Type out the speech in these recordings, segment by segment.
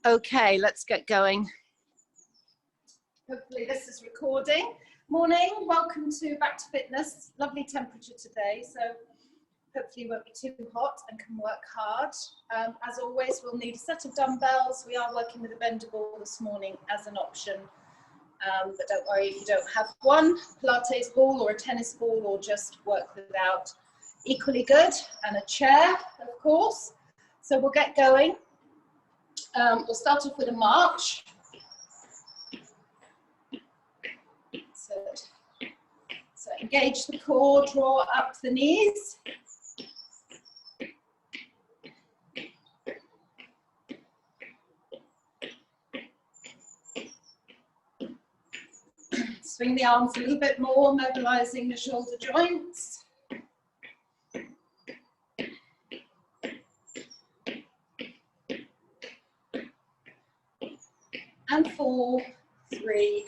Okay, let's get going. Hopefully this is recording. Morning, welcome to Back to Fitness. Lovely temperature today, so hopefully you won't be too hot and can work hard. As always, we'll need a set of dumbbells. We are working with a bendable this morning as an option, but don't worry if you don't have one. Pilates ball or a tennis ball or just work without, equally good, and a chair, of course. So we'll get going. We'll start off with a march. So engage the core, draw up the knees. Swing the arms a little bit more, mobilizing the shoulder joints. And 4, 3,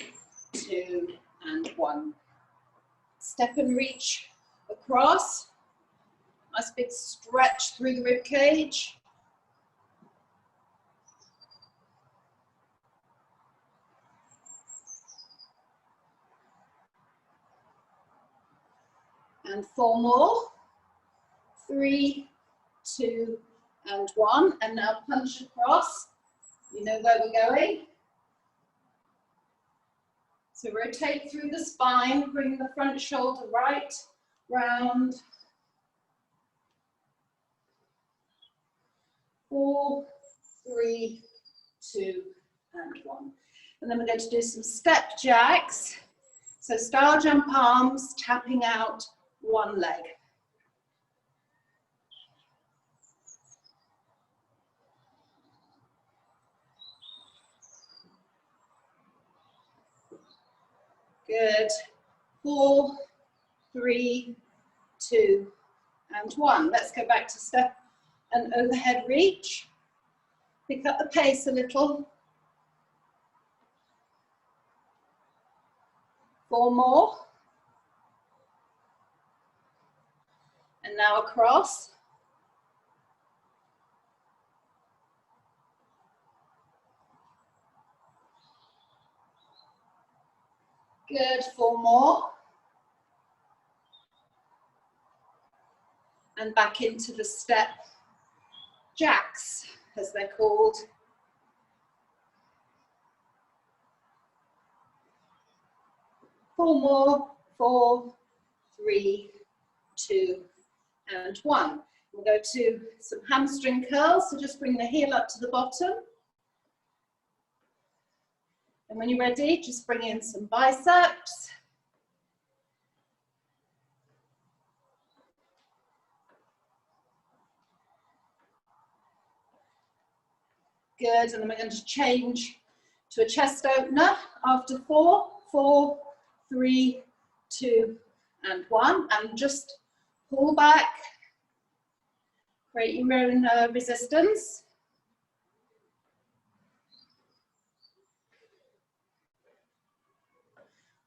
2, and 1. Step and reach across. Nice big stretch through the rib cage. And 4 more. 3, 2, and 1. And now punch across. You know where we're going. So rotate through the spine, bring the front shoulder right, round. 4, 3, 2, and 1. And then we're going to do some step jacks. So star jump arms, tapping out one leg. Good. 4, 3, 2, and 1. Let's go back to step and overhead reach. Pick up the pace a little. 4 more. And now across. Good, 4 more. And back into the step jacks, as they're called. Four more. 4, 3, 2, and 1. We'll go to some hamstring curls, so just bring the heel up to the bottom. And when you're ready, just bring in some biceps. Good, and then we're going to change to a chest opener after 4, 4, 3, 2, and 1. And just pull back, create your own resistance.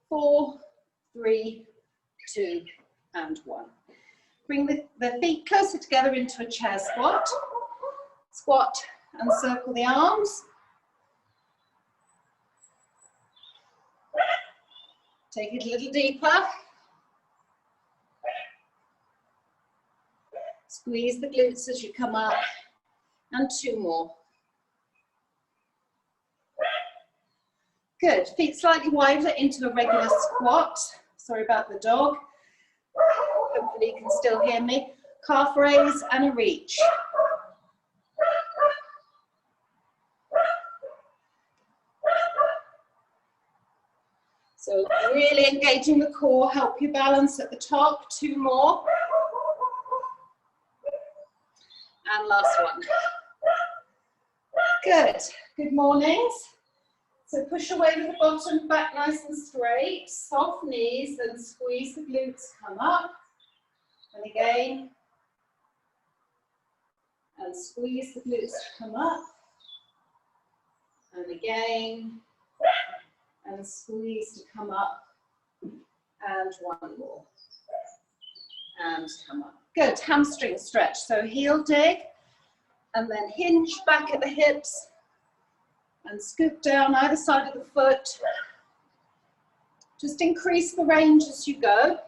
4, 3, 2, and 1. Bring the feet closer together into a chair squat. Squat and circle the arms. Take it a little deeper. Squeeze the glutes as you come up. And 2 more. Good, feet slightly wider into a regular squat. Sorry about the dog. Hopefully you can still hear me. Calf raise and a reach. So really engaging the core, help you balance at the top. 2 more. And last one. Good, good mornings. So push away with the bottom back nice and straight, soft knees, then squeeze the glutes, come up, and again, and squeeze the glutes to come up, and again, and squeeze to come up, and 1 more, and come up. Good, hamstring stretch, so heel dig, and then hinge back at the hips, and scoop down either side of the foot. Just increase the range as you go.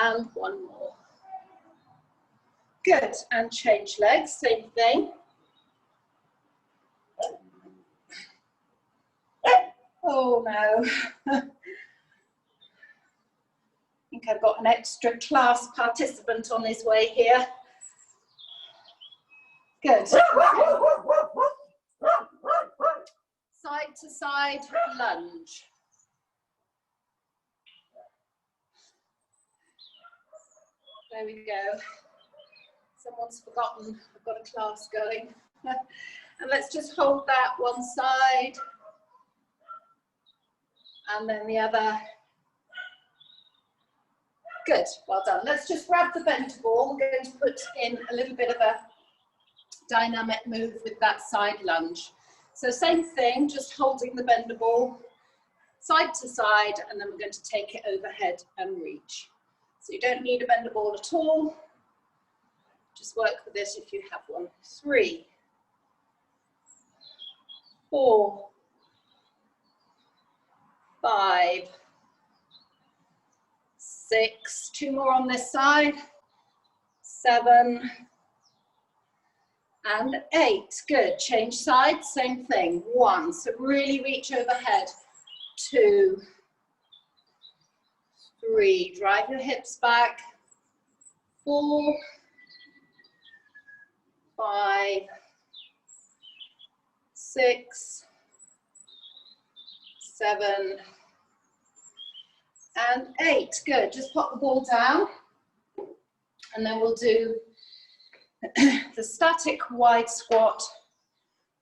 And one more. Good, and change legs, same thing. Oh no. I think I've got an extra class participant on his way here. Good. Side to side lunge. There we go. Someone's forgotten I've got a class going. And let's just hold that one side and then the other. Good, well done. Let's just grab the bent ball. We're going to put in a little bit of a dynamic move with that side lunge. So same thing, just holding the bend ball side to side, and then we're going to take it overhead and reach. So you don't need a bend ball at all. Just work with this if you have one. 3, 4, 5, 6, 2 more on this side, 7, and 8. Good. Change sides, same thing. 1. So really reach overhead. 2, 3. Drive your hips back. 4, 5, 6, 7, and 8. Good. Just pop the ball down, and then we'll do the static wide squat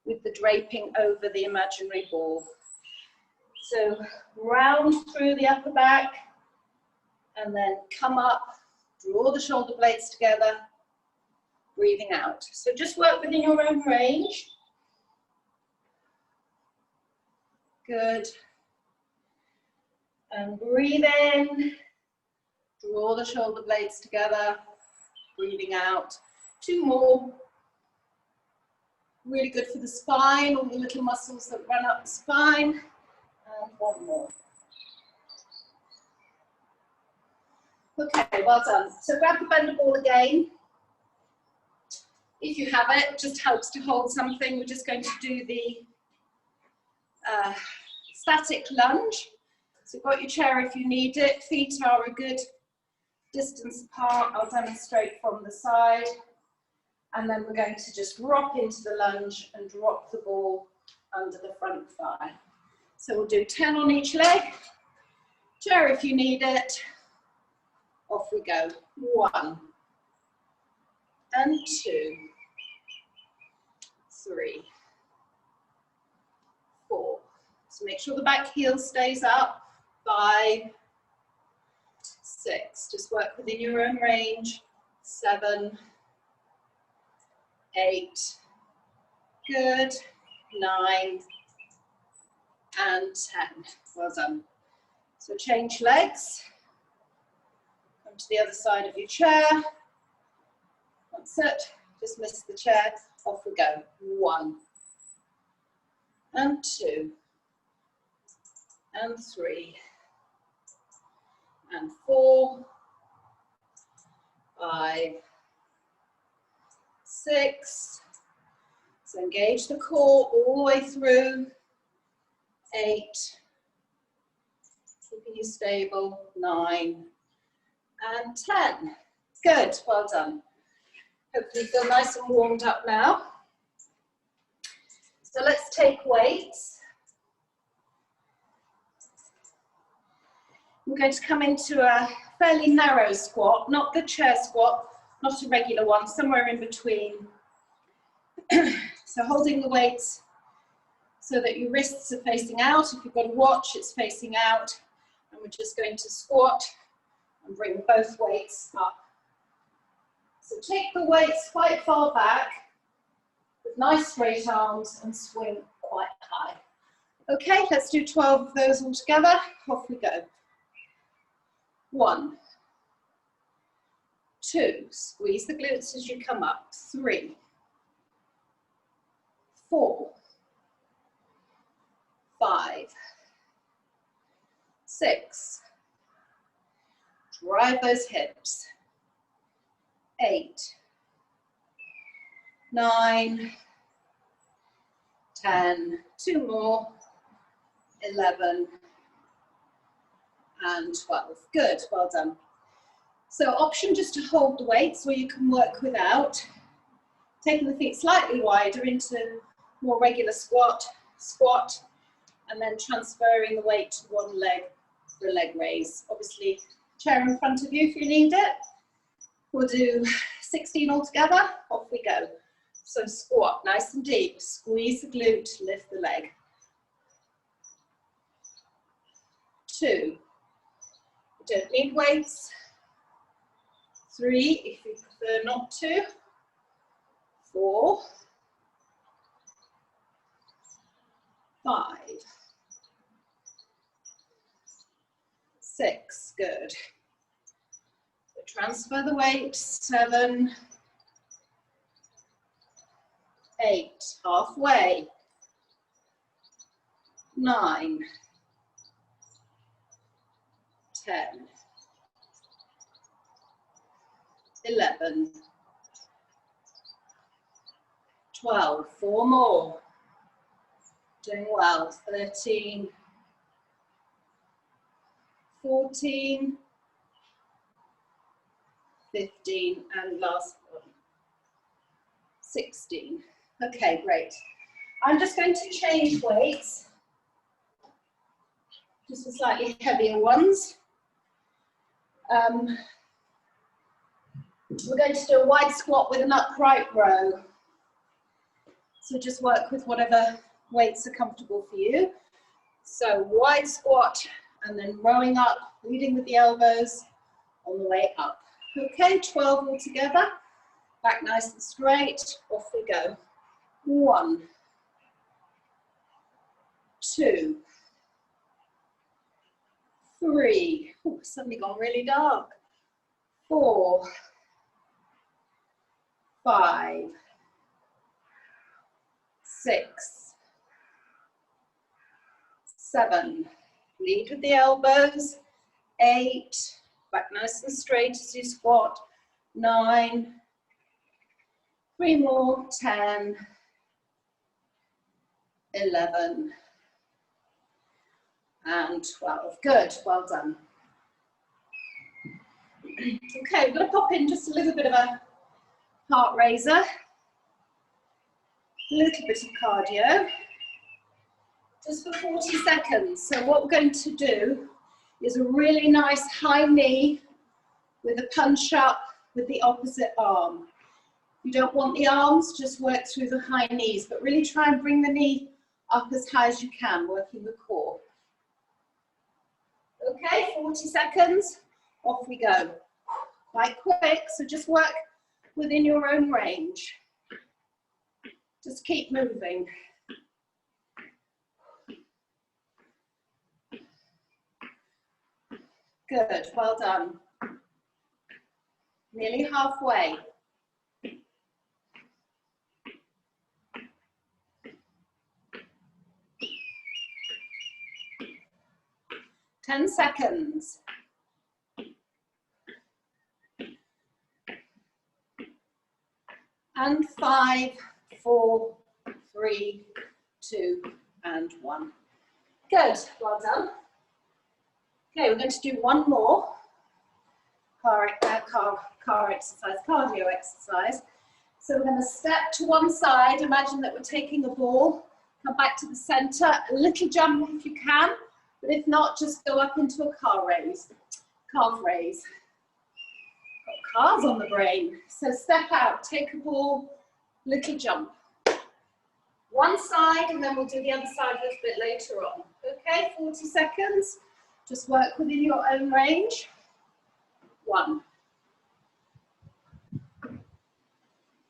with the draping over the imaginary ball. So round through the upper back, and then come up, draw the shoulder blades together, breathing out. So just work within your own range. Good. And breathe in, draw the shoulder blades together, breathing out. 2 more. Really good for the spine, all the little muscles that run up the spine. And 1 more. Okay, well done. So grab the bend ball again. If you have it, it just helps to hold something. We're just going to do the static lunge. So you've got your chair if you need it. Feet are a good distance apart. I'll demonstrate from the side. And then we're going to just drop into the lunge and drop the ball under the front thigh. So we'll do 10 on each leg. Chair if you need it. Off we go. 1 and 2, 3, 4. So make sure the back heel stays up. 5, 6. Just work within your own range. 7, 8. Good. 9 and 10. Well done. So change legs. Come to the other side of your chair. That's it. Just miss the chair. Off we go. 1 and 2 and 3 and 4, 5, 6. So engage the core all the way through. 8. Keeping you stable. 9 and 10. Good. Well done. Hopefully you feel nice and warmed up now. So let's take weights. We're going to come into a fairly narrow squat, not the chair squat, not a regular one, somewhere in between. So holding the weights so that your wrists are facing out. If you've got a watch, it's facing out. And we're just going to squat and bring both weights up. So take the weights quite far back with nice straight arms and swing quite high. Okay, let's do 12 of those all together. Off we go. 1, 2, squeeze the glutes as you come up. 3, 4, 5, 6, drive those hips, 8, 9, 10, 2 more, 11, and 12. Good, well done. So option just to hold the weights, or you can work without. Taking the feet slightly wider into more regular squat, and then transferring the weight to one leg for a leg raise. Obviously, chair in front of you if you need it. We'll do 16 altogether, off we go. So squat, nice and deep, squeeze the glute, lift the leg. 2, you don't need weights. 3, if you prefer not to. 4, 5, 6, good. So transfer the weight, 7, 8, halfway, 9, 10, 11, 12, 4 more, doing well, 13, 14, 15, and last one, 16. Okay, great. I'm just going to change weights, just for slightly heavier ones. We're going to do a wide squat with an upright row. So just work with whatever weights are comfortable for you. So wide squat and then rowing up, leading with the elbows on the way up. Okay, 12 all together. Back nice and straight, off we go. 1, 2, 3, ooh, suddenly gone really dark. 4, 5, 6, 7, lead with the elbows, 8, back nice and straight as you squat, 9, 3 more, 10, 11, and 12. Good, well done. Okay, we're going to pop in just a little bit of a heart raiser, a little bit of cardio, just for 40 seconds. So what we're going to do is a really nice high knee with a punch up with the opposite arm. You don't want the arms, just work through the high knees, but really try and bring the knee up as high as you can, working the core. Okay, 40 seconds, off we go. Quite quick, so just work within your own range. Just keep moving. Good, well done. Nearly halfway. Ten seconds. And 5, 4, 3, 2, and 1. Good, well done. Okay, we're going to do one more cardio exercise. So we're going to step to one side. Imagine that we're taking a ball. Come back to the center. A little jump if you can, but if not, just go up into a calf raise. Got calves on the brain. So step out, take a ball, little jump. One side, and then we'll do the other side a little bit later on. Okay, 40 seconds. Just work within your own range. 1.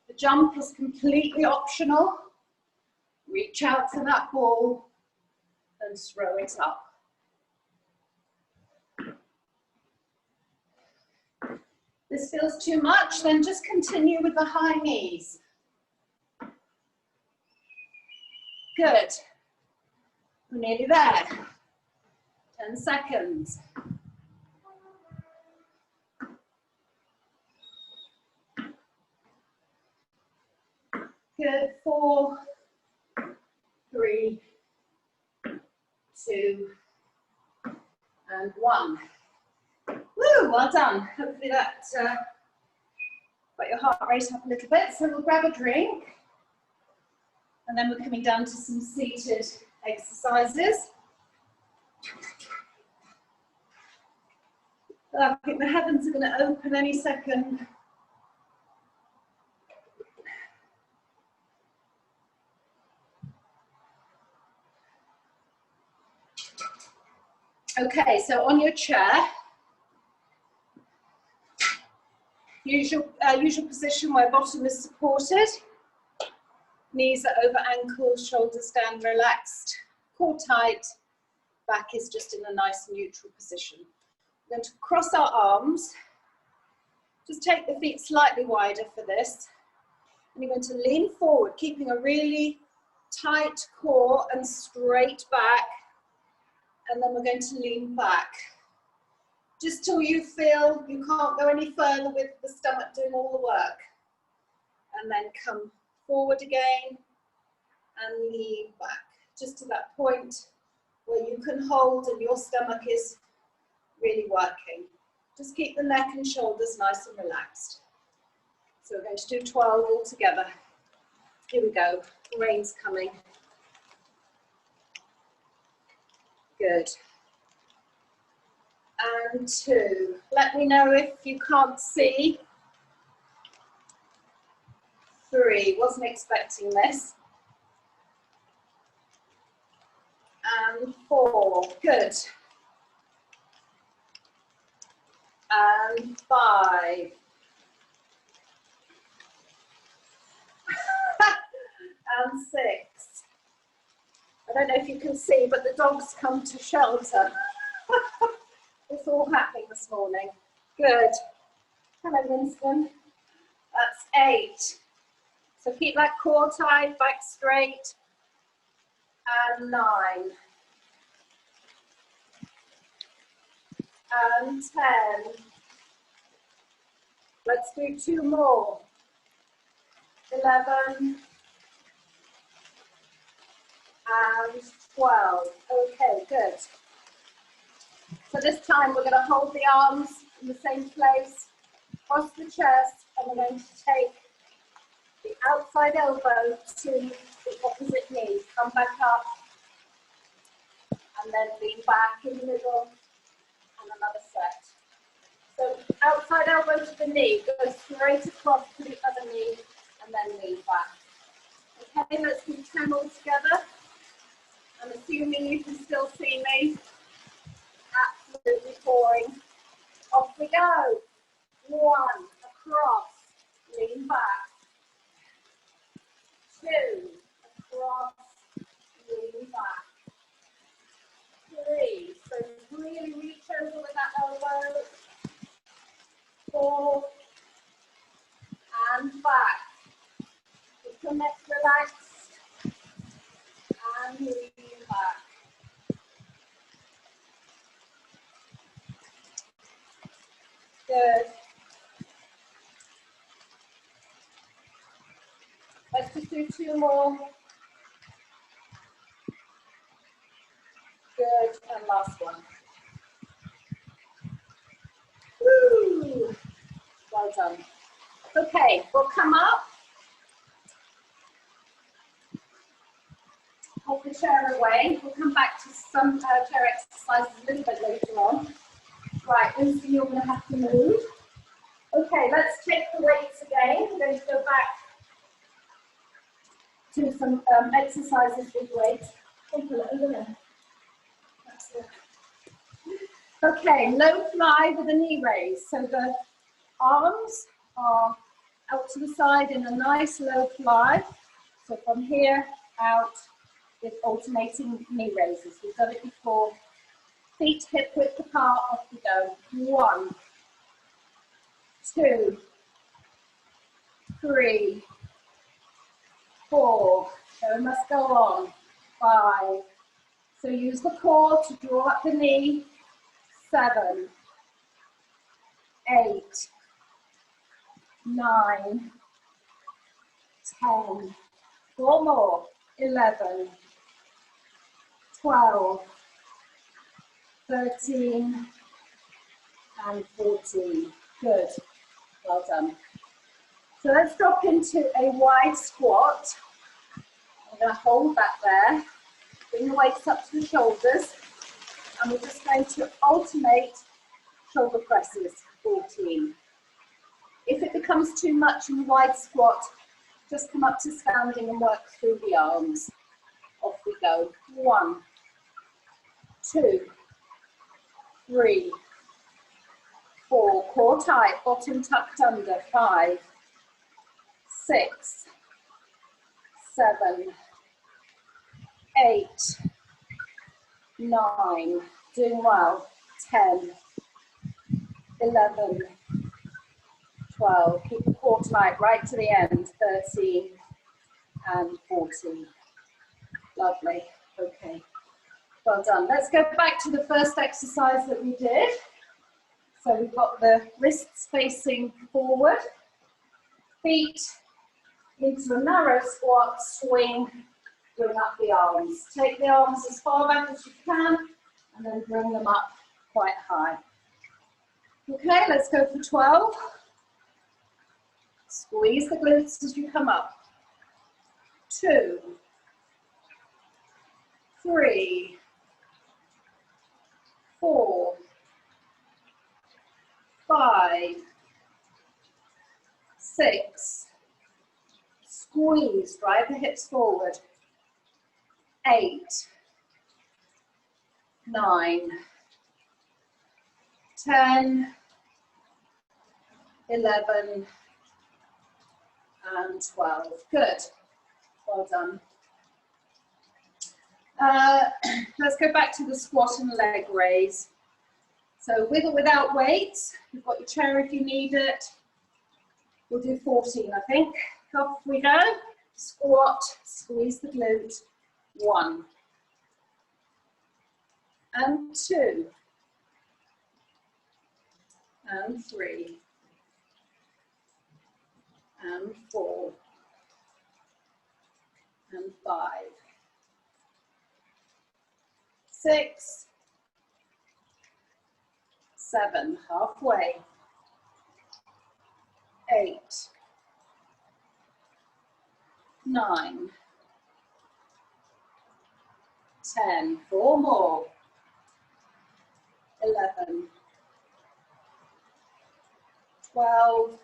The jump is completely optional. Reach out for that ball and throw it up. This feels too much, then just continue with the high knees. Good. We're nearly there. 10 seconds. Good. 4, 3, 2, and 1. Woo, well done. Hopefully that got your heart rate up a little bit. So we'll grab a drink. And then we're coming down to some seated exercises. I think the heavens are going to open any second. Okay, so on your chair, usual position where bottom is supported, knees are over ankles, shoulders down, relaxed, core tight, back is just in a nice neutral position. We're going to cross our arms, just take the feet slightly wider for this, and you're going to lean forward, keeping a really tight core and straight back, and then we're going to lean back. Just till you feel you can't go any further with the stomach doing all the work. And then come forward again and lean back. Just to that point where you can hold and your stomach is really working. Just keep the neck and shoulders nice and relaxed. So we're going to do 12 all together. Here we go, rain's coming. Good. And 2. Let me know if you can't see. 3, wasn't expecting this. And 4, good. And 5. And 6. I don't know if you can see, but the dog's come to shelter. It's all happening this morning. Good. Hello, Winston. That's 8. So keep that core tight, back straight. And 9. And 10. Let's do 2 more. 11. And 12. Okay, good. So this time we're going to hold the arms in the same place, cross the chest, and we're going to take the outside elbow to the opposite knee. Come back up, and then lean back in the middle, and another set. So outside elbow to the knee, go straight across to the other knee, and then lean back. Okay, let's do 10 all together. I'm assuming you can still see me. Absolutely pouring. Off we go. 1, across, lean back. 2, across, lean back. 3, so really reach over with that elbow. 4, and back. Keep your neck relaxed, and lean back. Good. Let's just do 2 more. Good, and last one. Woo! Well done. Okay, we'll come up. Hold the chair away. We'll come back to some chair exercises a little bit later on. Right, Lucy, you're going to have to move. Okay, let's take the weights again. We're going to go back to some exercises with weights. Over there. That's it. Okay, low fly with a knee raise. So the arms are out to the side in a nice low fly. So from here out with alternating knee raises. We've done it before. Feet hip width apart, off we go. 1, 2, 3, 4. So we must go on. 5. So use the core to draw up the knee. 7, 8, 9, 10. 4 more. 11, 12, 13, and 14. Good. Well done. So let's drop into a wide squat. I'm going to hold that there. Bring the weights up to the shoulders. And we're just going to alternate shoulder presses. 14. If it becomes too much in the wide squat, just come up to standing and work through the arms. Off we go. 1, 2, 3, 4. Core tight, bottom tucked under. 5, 6, 7, 8, 9. Doing well. 10, 11, 12. Keep the core tight right to the end. 13 and 14. Lovely. Okay. Well done. Let's go back to the first exercise that we did. So we've got the wrists facing forward, feet into a narrow squat, swing, bring up the arms. Take the arms as far back as you can and then bring them up quite high. Okay, let's go for 12. Squeeze the glutes as you come up. 2, 3, 4, 5, 6, squeeze, drive the hips forward. 8, 9, 10, 11, and 12. Good. Well done. Let's go back to the squat and leg raise. So with or without weights, you've got your chair if you need it. We'll do 14, I think. Off we go. Squat, squeeze the glute. 1 and 2 and 3 and 4 and 5, 6, 7, halfway, 8, 9, 10, 4 more, 11, 12,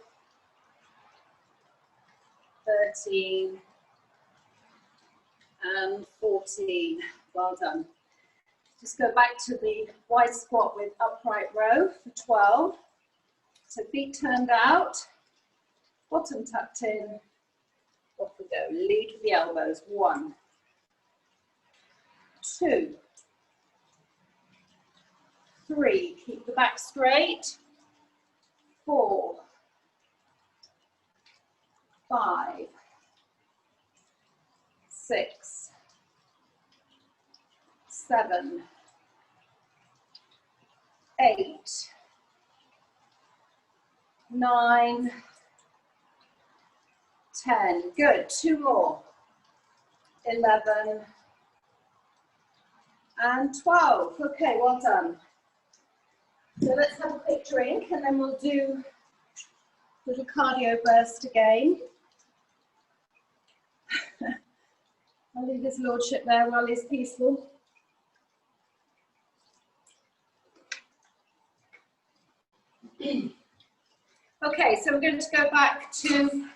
13, and 14. Well done. Just go back to the wide squat with upright row for 12. So feet turned out, bottom tucked in. Off we go. Lead with the elbows. 1, 2, 3. Keep the back straight. 4, 5, 6, 7, 8, 9, 10. Good. 2 more. 11 and 12. Okay, well done. So let's have a quick drink and then we'll do a little cardio burst again. I'll leave his lordship there while he's peaceful. Okay, so we're going to go back to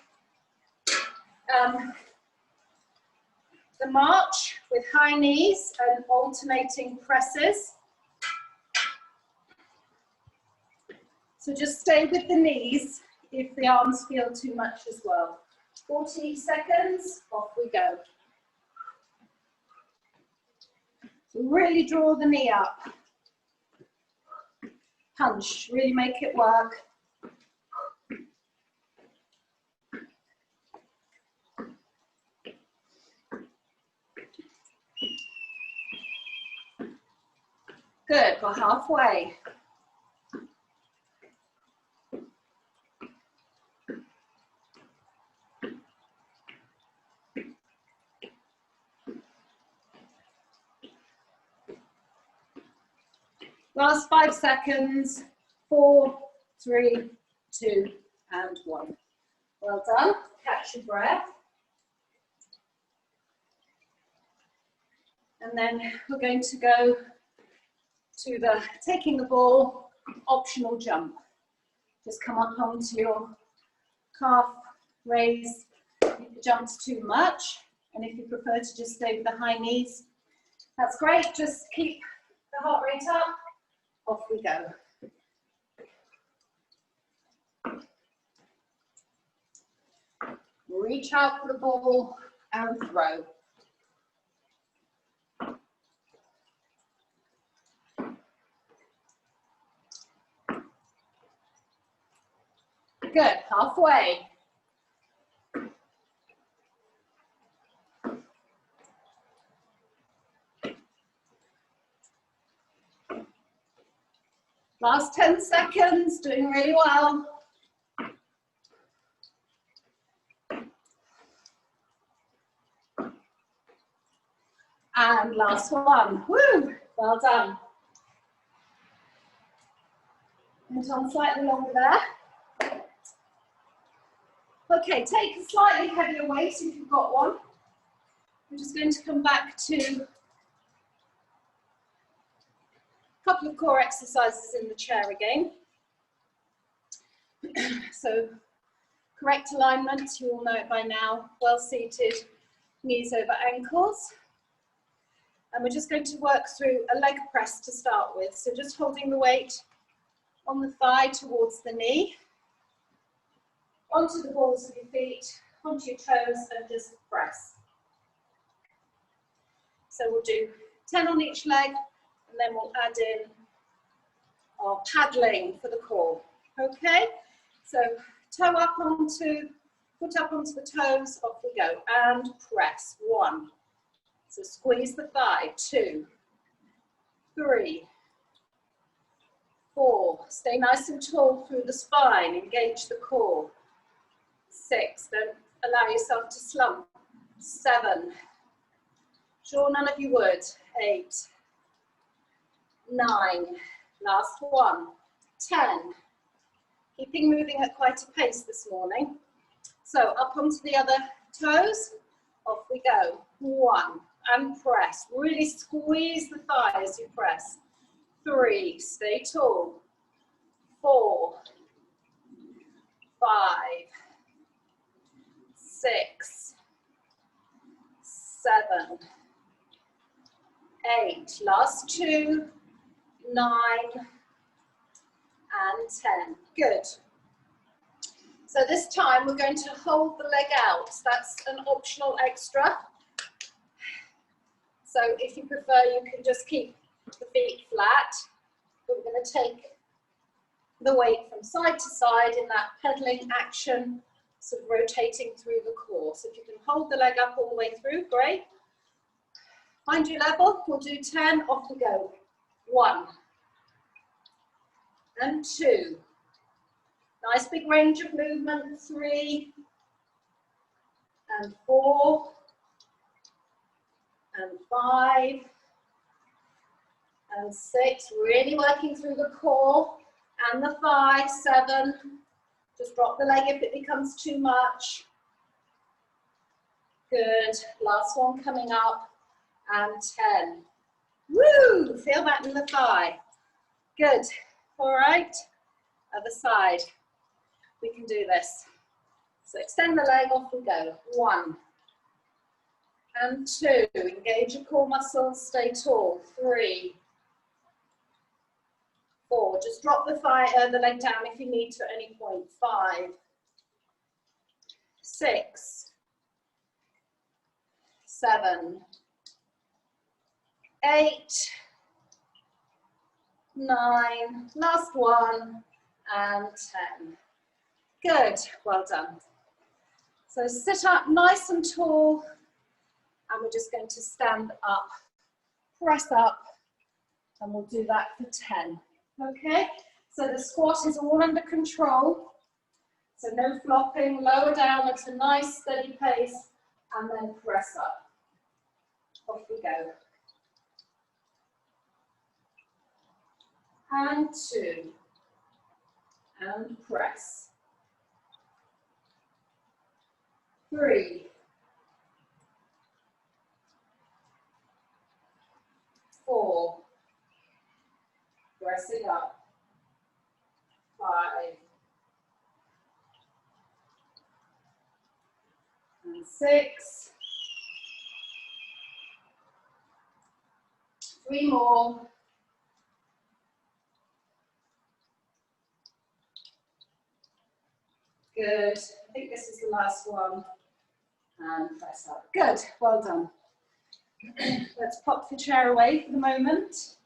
the march with high knees and alternating presses. So just stay with the knees if the arms feel too much as well. 40 seconds, off we go. So really draw the knee up. Punch, really make it work. Good, we're halfway. Last 5 seconds. 4, 3, 2, and 1. Well done. Catch your breath. And then we're going to go to the taking the ball optional jump. Just come up onto your calf, raise. If the jump's too much, and if you prefer to just stay with the high knees, that's great. Just keep the heart rate up. Off we go. Reach out for the ball and throw. Good, halfway. Last 10 seconds, doing really well. And last one, woo, well done. Went on slightly longer there. Okay, take a slightly heavier weight if you've got one. We're just going to come back to a couple of core exercises in the chair again. So, correct alignment, you all know it by now, well seated, knees over ankles. And we're just going to work through a leg press to start with. So just holding the weight on the thigh towards the knee, onto the balls of your feet, onto your toes, and just press. So we'll do 10 on each leg, and then we'll add in our paddling for the core. Okay? So toe up onto, foot up onto the toes, off we go, and press. 1. So squeeze the thigh. 2, 3, 4. Stay nice and tall through the spine. Engage the core. 6. Don't allow yourself to slump. 7. Sure, none of you would. 8, 9. Last one. 10. Keeping moving at quite a pace this morning. So up onto the other toes. Off we go. 1. And press. Really squeeze the thigh as you press. 3. Stay tall. 4. 5. 6. 7. 8. Last 2. 9. And 10. Good. So this time we're going to hold the leg out. That's an optional extra. So if you prefer, you can just keep the feet flat. But we're going to take the weight from side to side in that pedaling action, sort of rotating through the core. So if you can hold the leg up all the way through, great. Find your level, we'll do 10, off we go. 1 and 2. Nice big range of movement. 3 and 4 and 5 and 6. Really working through the core and the thigh. 7. Just drop the leg if it becomes too much. Good. Last one coming up. And 10. Woo! Feel that in the thigh. Good. All right. Other side. We can do this. So extend the leg, off we go. 1 and 2. Engage your core muscles, stay tall. 3, 4. Just drop the the leg down if you need to at any point. 5, 6, 7, 8, 9. Last one, and 10. Good, well done. So sit up nice and tall, and we're just going to stand up, press up, And we'll do that for 10. Okay, so the squat is all under control. So no flopping, lower down at a nice steady pace, and then press up. Off we go. And 2. And press. 3. 4. Pressing up. 5. And 6. 3 more. Good. I think this is the last one. And press up. Good. Well done. Let's pop the chair away for the moment.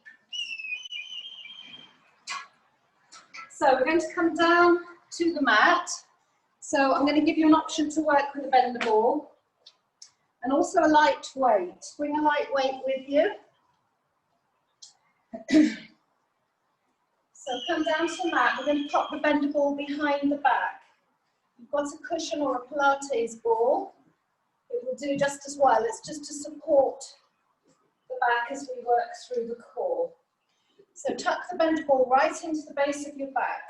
So we're going to come down to the mat. So I'm going to give you an option to work with a bend the ball and also a light weight. Bring a light weight with you. So come down to the mat. We're going to pop the bend the ball behind the back. You've got a cushion or a Pilates ball. It will do just as well. It's just to support the back as we work through the core. So tuck the bend ball right into the base of your back.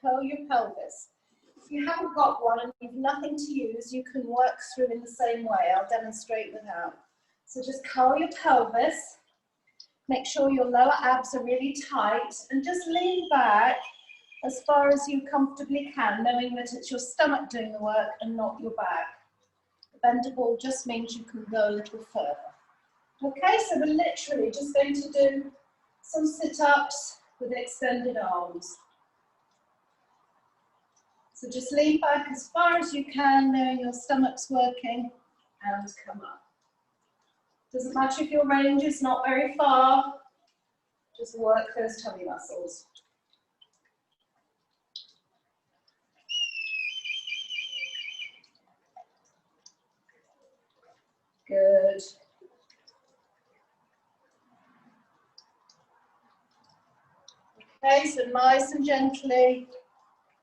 Curl your pelvis. If you haven't got one and you've nothing to use, you can work through in the same way. I'll demonstrate without. So just curl your pelvis. Make sure your lower abs are really tight and just lean back as far as you comfortably can, knowing that it's your stomach doing the work and not your back. The bend ball just means you can go a little further. Okay, so we're literally just going to do some sit-ups with extended arms. So just lean back as far as you can, knowing your stomach's working, and come up. Doesn't matter if your range is not very far, just work those tummy muscles. Good. Okay, so nice and gently.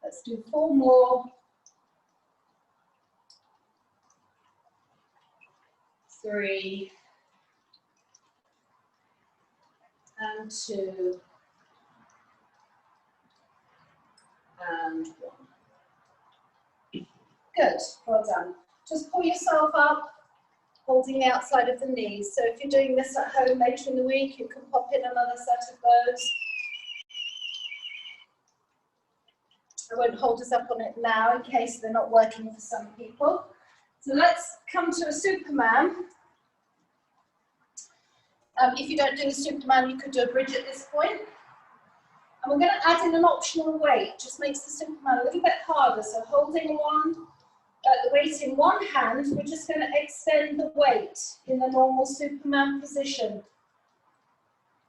Let's do 4 more. 3. And 2. And 1. Good, well done. Just pull yourself up, holding the outside of the knees. So if you're doing this at home later in the week, you can pop in another set of those. I won't hold us up on it now in case they're not working for some people. So let's come to a Superman. If you don't do a Superman, you could do a bridge at this point. And we're going to add in an optional weight, just makes the Superman a little bit harder. So holding the weight in one hand, we're just going to extend the weight in the normal Superman position,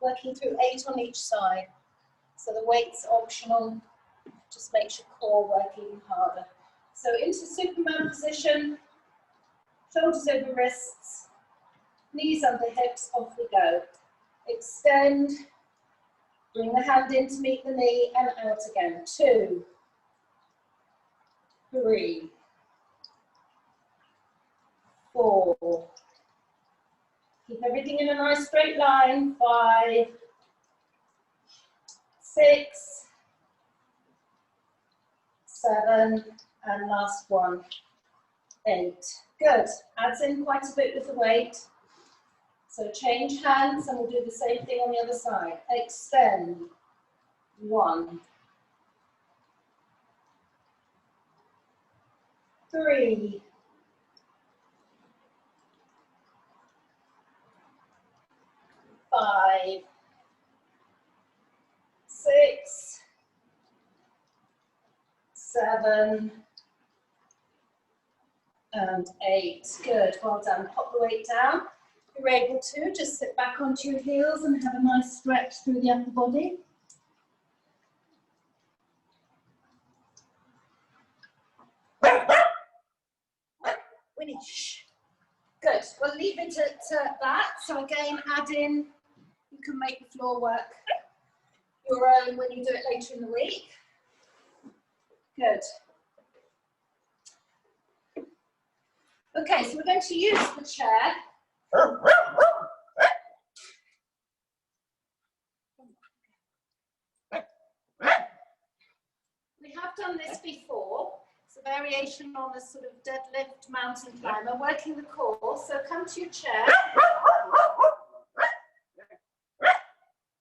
working through 8 on each side. So the weight's optional, just makes your core work even harder. So into Superman position, shoulders over wrists, knees under hips, off we go. Extend, bring the hand in to meet the knee and out again. 2, 3, 4. Keep everything in a nice straight line. 5, 6, 7, and last one, 8. Good. Adds in quite a bit with the weight. So change hands and we'll do the same thing on the other side. Extend. 1, 3, 5, 6, 7, and 8. Good, well done. Pop the weight down. If you're able to, just sit back onto your heels and have a nice stretch through the upper body. Finish. Good, we'll leave it at that. So again, add in You can make the floor work your own when you do it later in the week. Good. Okay, so we're going to use the chair. We have done this before. It's a variation on a sort of deadlift mountain climber, working the core. So come to your chair.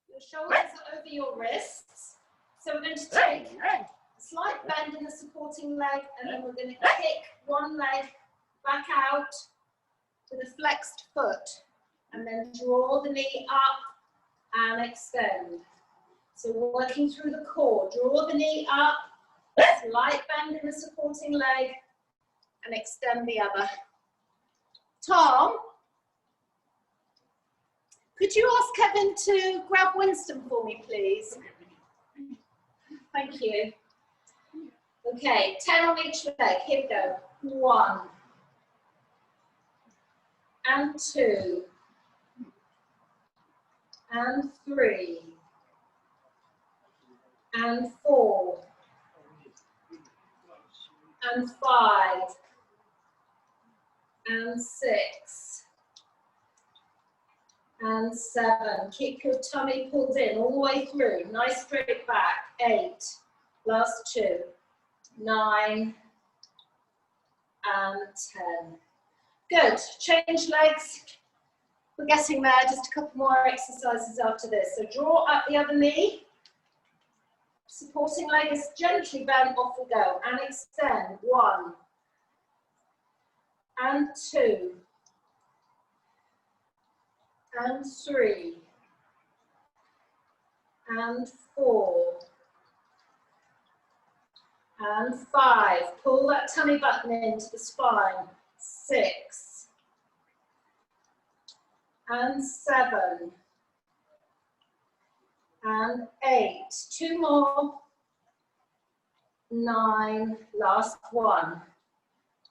Your shoulders are over your wrists. So we're going to take a slight bend in the supporting leg, and then we're going to kick one leg back out with a flexed foot, and then draw the knee up and extend. So we're working through the core. Draw the knee up, slight bend in the supporting leg, and extend the other. Tom, could you ask Kevin to grab Winston for me, please? Thank you. Okay, 10 on each leg. Here we go. 1 and 2 and 3 and 4 and 5 and 6 and 7. Keep your tummy pulled in all the way through. Nice straight back. 8. Last 2. 9 and 10. Good. Change legs. We're getting there. Just a couple more exercises after this. So draw up the other knee. Supporting leg is gently bent. Off we go. And extend. 1 and 2 and 3 and 4 and 5. Pull that tummy button into the spine. 6 and 7 and 8. 2 more. 9. Last 1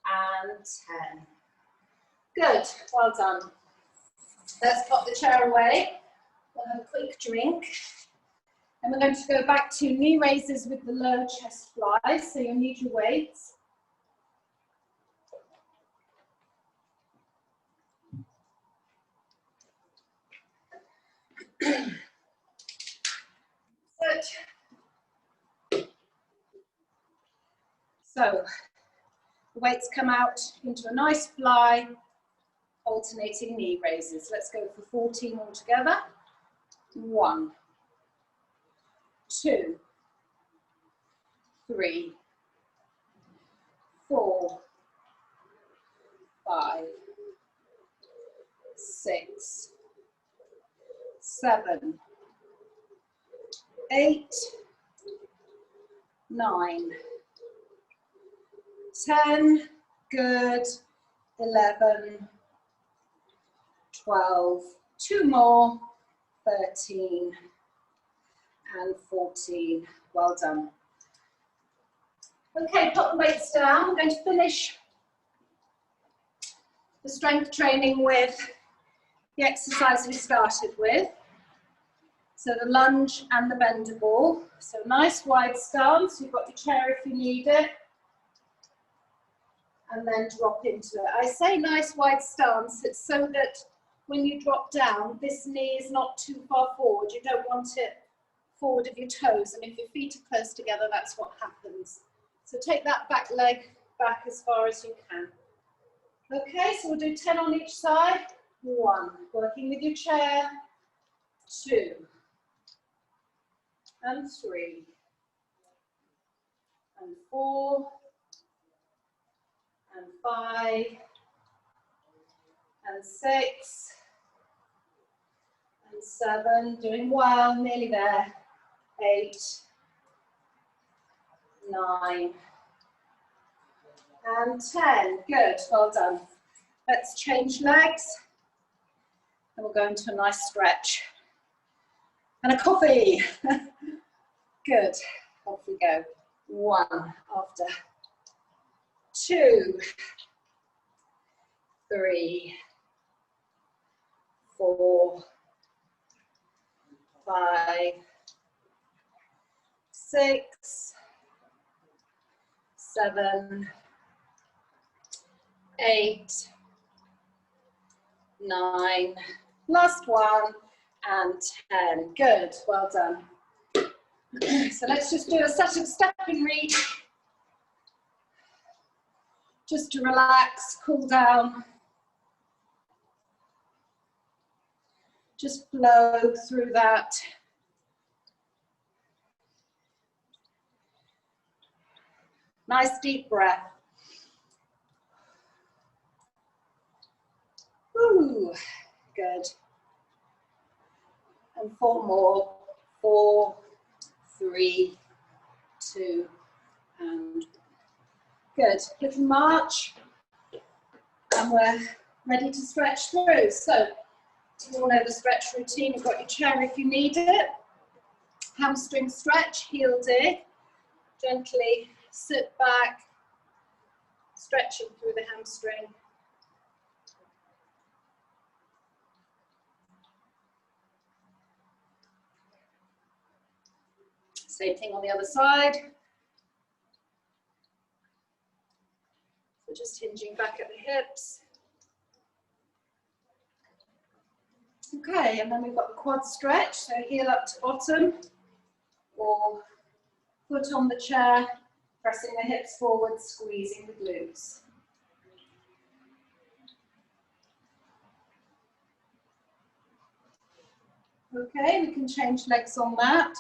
and 10. Good. Well done. Let's pop the chair away. We'll have a quick drink. And we're going to go back to knee raises with the low chest flies. So you'll need your weights. Good. So the weights come out into a nice fly, alternating knee raises. Let's go for 14 altogether. 1, 2, 3, 4, 5, 6, 7, 8, 9, 10, good, 11, 12, 2 more, 13, and 14. Well done. Okay, put the weights down. We're going to finish the strength training with the exercise we started with. So the lunge and the bender ball. So nice wide stance. You've got your chair if you need it. And then drop into it. I say nice wide stance. It's so that when you drop down, this knee is not too far forward. You don't want it forward of your toes. And if your feet are close together, that's what happens. So take that back leg back as far as you can. Okay, so we'll do 10 on each side. 1, working with your chair. 2, and 3, and 4, and 5, and 6, and 7, doing well, nearly there. 8, 9, and 10. Good, well done. Let's change legs. And we'll go into a nice stretch. And a coffee. Good, off we go. 1 after. 2, 3, 4, 5, 6, 7, 8, 9, last one, and 10. Good, well done. So let's just do a step and reach, just to relax, cool down. Just flow through that. Nice deep breath. Ooh, good. And 4 more. 4, 3, 2, and good. Little march. And we're ready to stretch through. So, you all know the stretch routine. You've got your chair if you need it. Hamstring stretch, heel dig. Gently sit back, stretching through the hamstring. Same thing on the other side. So just hinging back at the hips. Okay, and then we've got the quad stretch, so heel up to bottom, or foot on the chair, pressing the hips forward, squeezing the glutes. Okay, we can change legs on that.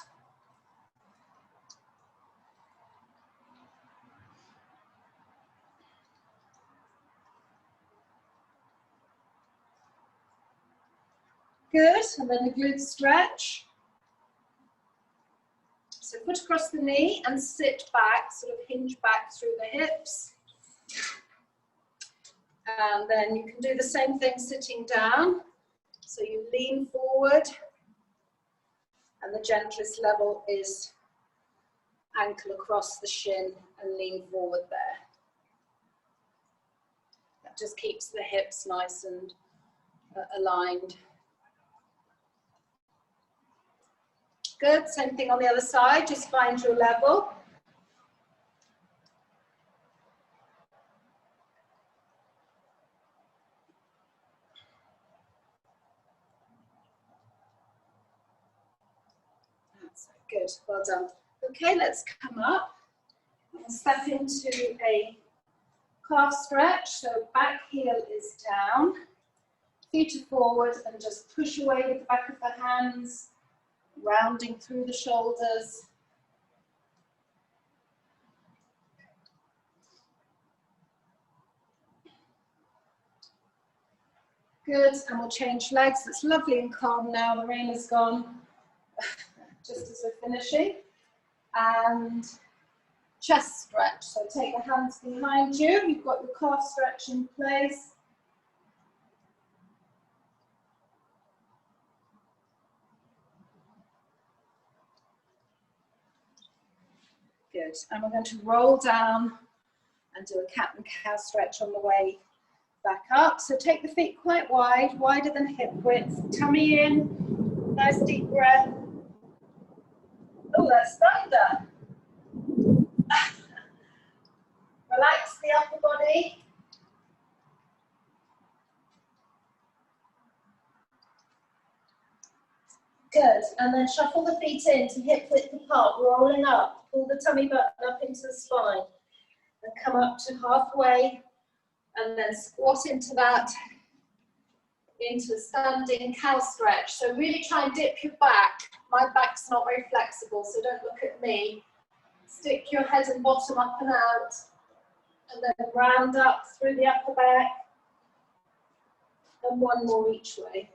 Good, and then a glute stretch. So foot across the knee and sit back, sort of hinge back through the hips. And then you can do the same thing sitting down. So you lean forward, and the gentlest level is ankle across the shin and lean forward there. That just keeps the hips nice and aligned. Good, same thing on the other side, just find your level. That's good, well done. Okay, let's come up and step into a calf stretch. So back heel is down, feet are forward, and just push away with the back of the hands, rounding through the shoulders. Good, and we'll change legs. It's lovely and calm now, the rain is gone, just as we're finishing. And chest stretch, so take the hands behind you, you've got your calf stretch in place. Good, and we're going to roll down and do a cat and cow stretch on the way back up. So take the feet quite wide, wider than hip width, tummy in, nice deep breath. Oh, that's thunder. Relax the upper body. Good, and then shuffle the feet in to hip width apart, rolling up. Pull the tummy button up into the spine and come up to halfway, and then squat into that, into a standing cow stretch. So really try and dip your back. My back's not very flexible, so don't look at me. Stick your head and bottom up and out, and then round up through the upper back, and one more each way.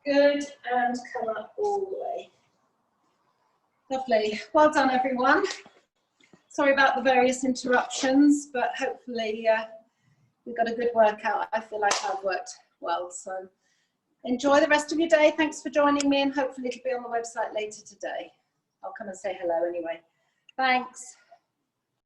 Good, and come up all the way. Lovely, well done everyone. Sorry about the various interruptions, but hopefully we got a good workout. I feel like I've worked well, so enjoy the rest of your day. Thanks for joining me, and hopefully it'll be on the website later today. I'll come and say hello anyway. Thanks.